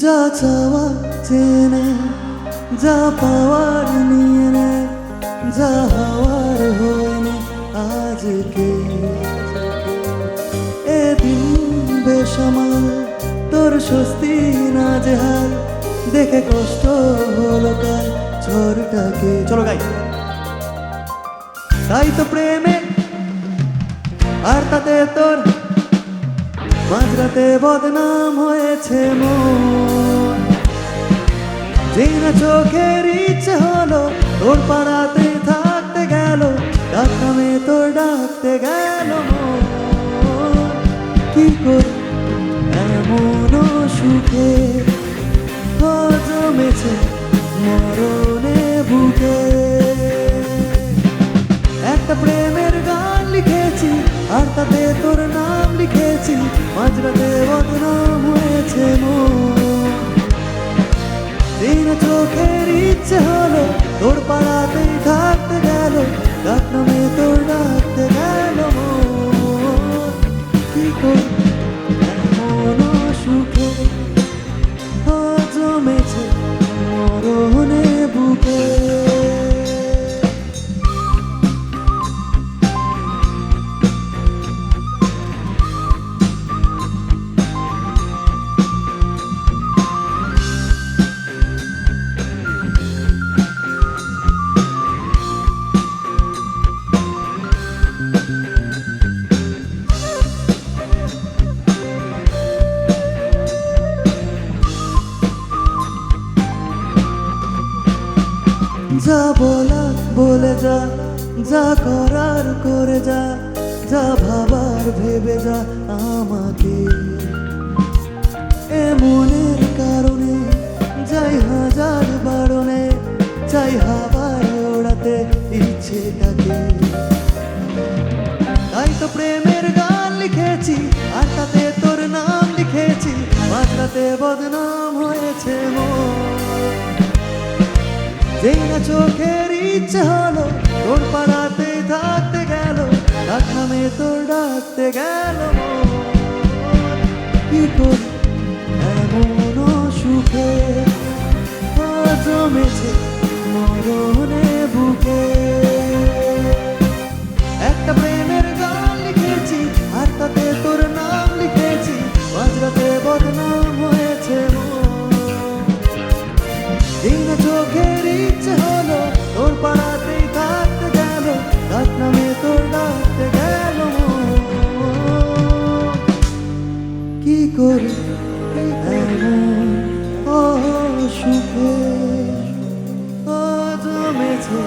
যা চাওয়া চেনে, যা পাওয়ার নিয়ে নে, যা হওয়ার হয়নি আজকে। এদিন বেসামাল, তোর স্বস্তি না জেহাল, দেখে কষ্ট হলো কাল ঝড়টাকে। চলো গাই। তাই তো প্রেমে আর তাতে তোর মাঝরাতে বদনাম হয়েছে মন। যেই না চোখের ইচ্ছে হলো তোর পাড়াতে থাকতে গেল, ডাক নামে তোর ডাকতে গেল মন। কি করি এমন সুখে জমেছে মরণে বুকে। একটা প্রেমের গান লিখেছি আর তাতে তোর নাম লিখেছি, মাঝরাতে বদনাম হয়েছে মন। দিন চোখের ইচ্ছে হলো তোর পাড়াতেই থাকতে গেল, ডাক নামে তোর ডাকতে গেল মন। কি করি এমন সুখে জমেছে মরণে বুকে। যা বলার বলে যা, যা করার করে যা, যা ভাবার ভেবে যা আমাকে। এ মনের কারণে যাই হাজার বারণে, চাই হাওয়ায় ওড়াতে ইচ্ছেটাকে। তাই তো প্রেমের গান লিখেছি আর তাতে তোর নাম লিখেছি, মাঝরাতে বদনাম হয়েছে মন। যেই না চোখের ইচ্ছে হলো তোর পাড়াতেই থাকতে গেল, ডাক নামে তোর ডাকতে গেল মন। কি করি এমন সুখে জমেছে মরণে বুকে। একটা প্রেমের গান লিখেছি আর তাতে তোর নাম লিখেছি, মাঝরাতে বদনাম হয়েছে মন। দিন চোখের ইচ্ছে হলো তোর পাড়াতেই থাকতে গেল, ডাক নামে তোর ডাকতে গেল মন। কি করি এমন সুখে জমেছে